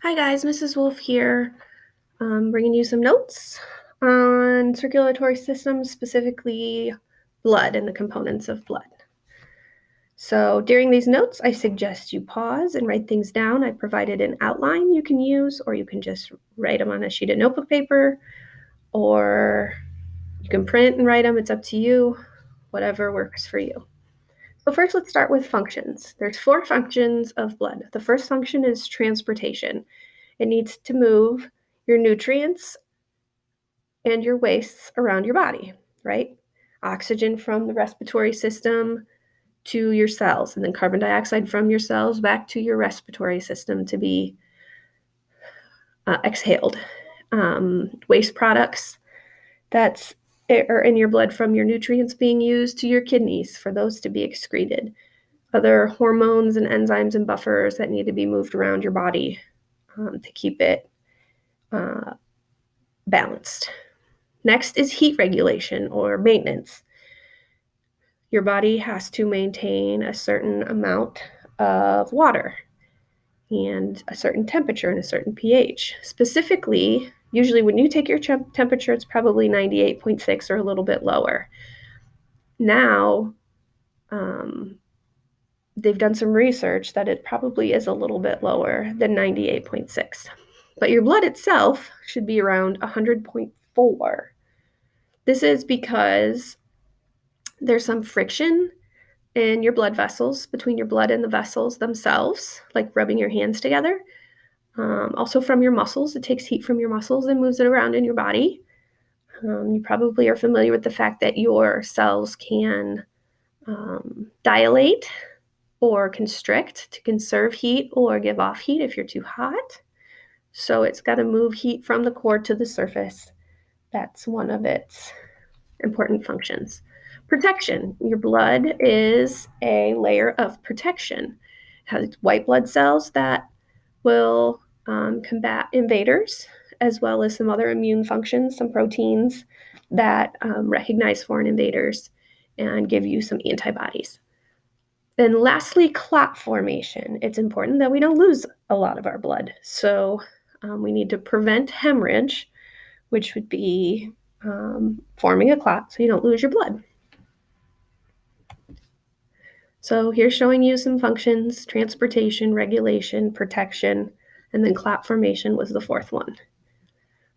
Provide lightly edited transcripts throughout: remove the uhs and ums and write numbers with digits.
Hi guys, Mrs. Wolf here, bringing you some notes on circulatory systems, specifically blood and the components of blood. So during these notes, I suggest you pause and write things down. I provided an outline you can use, or you can just write them on a sheet of notebook paper, or you can print and write them. It's up to you, whatever works for you. So first, let's start with functions. There's 4 functions of blood. The first function is transportation. It needs to move your nutrients and your wastes around your body, right? Oxygen from the respiratory system to your cells, and then carbon dioxide from your cells back to your respiratory system to be exhaled. Waste products that are in your blood from your nutrients being used to your kidneys for those to be excreted. Other hormones and enzymes and buffers that need to be moved around your body to keep it balanced. Next is heat regulation or maintenance. Your body has to maintain a certain amount of water and a certain temperature and a certain pH. Specifically, usually when you take your temperature, it's probably 98.6 or a little bit lower. Now, they've done some research that it probably is a little bit lower than 98.6. But your blood itself should be around 100.4. This is because there's some friction in your blood vessels, between your blood and the vessels themselves, like rubbing your hands together. Also from your muscles, it takes heat from your muscles and moves it around in your body. You probably are familiar with the fact that your cells can dilate or constrict to conserve heat or give off heat if you're too hot. So it's got to move heat from the core to the surface. That's one of its important functions. Protection. Your blood is a layer of protection. It has white blood cells that will combat invaders, as well as some other immune functions, some proteins that recognize foreign invaders and give you some antibodies. Then lastly, clot formation. It's important that we don't lose a lot of our blood. So we need to prevent hemorrhage, which would be forming a clot so you don't lose your blood. So here's showing you some functions: transportation, regulation, protection, and then clot formation was the 4th one. All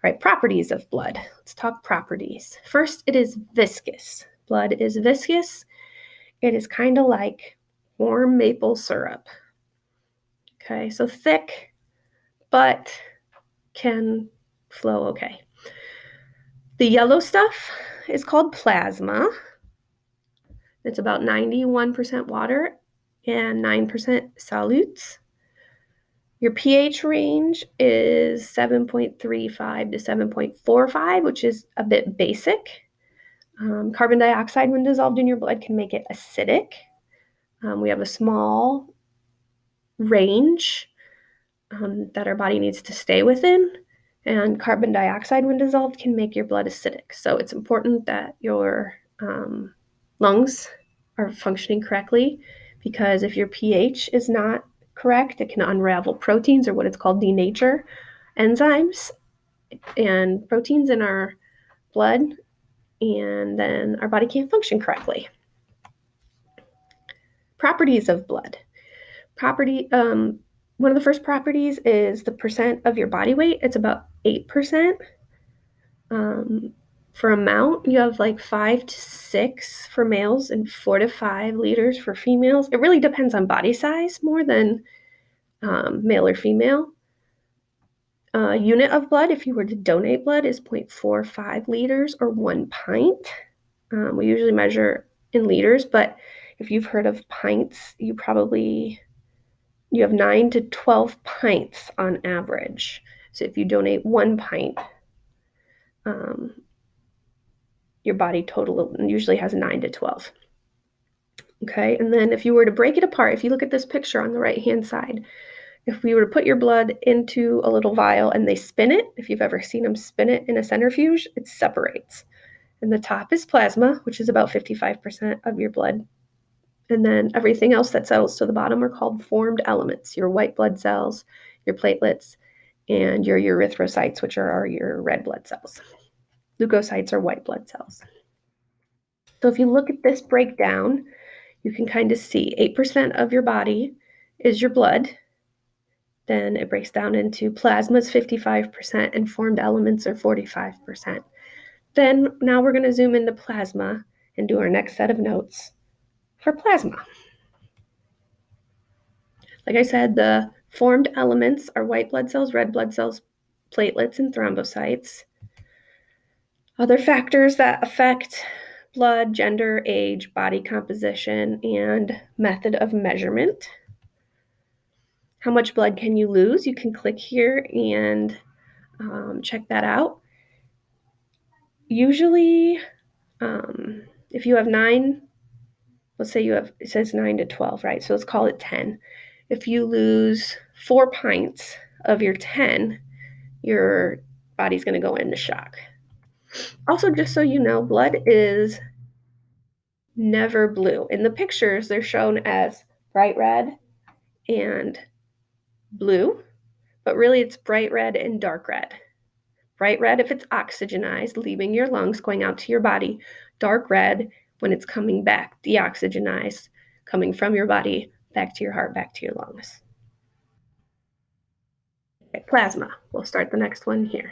right, properties of blood. Let's talk properties. First, it is viscous. Blood is viscous. It is kind of like warm maple syrup. Okay, so thick, but can flow okay. The yellow stuff is called plasma. It's about 91% water and 9% solutes. Your pH range is 7.35 to 7.45, which is a bit basic. Carbon dioxide, when dissolved in your blood, can make it acidic. We have a small range that our body needs to stay within, and carbon dioxide, when dissolved, can make your blood acidic. So it's important that your lungs are functioning correctly, because if your pH is not correct, it can unravel proteins, or what it's called denature enzymes and proteins in our blood, and then our body can't function correctly. Properties of blood. One of the first properties is the percent of your body weight. It's about 8%. For amount, you have like 5 to 6 for males and 4 to 5 liters for females. It really depends on body size more than male or female. Unit of blood, if you were to donate blood, is 0.45 liters or 1 pint. We usually measure in liters, but if you've heard of pints, you have 9 to 12 pints on average. So if you donate 1 pint, your body total usually has 9 to 12. Okay, and then if you were to break it apart, if you look at this picture on the right-hand side, if we were to put your blood into a little vial and they spin it, if you've ever seen them spin it in a centrifuge, it separates. And the top is plasma, which is about 55% of your blood. And then everything else that settles to the bottom are called formed elements: your white blood cells, your platelets, and your erythrocytes, which are your red blood cells. Leukocytes are white blood cells. So if you look at this breakdown, you can kind of see 8% of your body is your blood. Then it breaks down into plasmas 55% and formed elements are 45%. Then now we're going to zoom into plasma and do our next set of notes for plasma. Like I said, the formed elements are white blood cells, red blood cells, platelets, and thrombocytes. Other factors that affect blood, gender, age, body composition, and method of measurement. How much blood can you lose? You can click here and check that out. Usually, if you have 9, let's say it says 9 to 12, right? So let's call it 10. If you lose 4 pints of your 10, your body's going to go into shock. Also, just so you know, blood is never blue. In the pictures, they're shown as bright red and blue, but really it's bright red and dark red. Bright red if it's oxygenized, leaving your lungs, going out to your body. Dark red when it's coming back, deoxygenized, coming from your body back to your heart, back to your lungs. Okay, plasma. We'll start the next one here.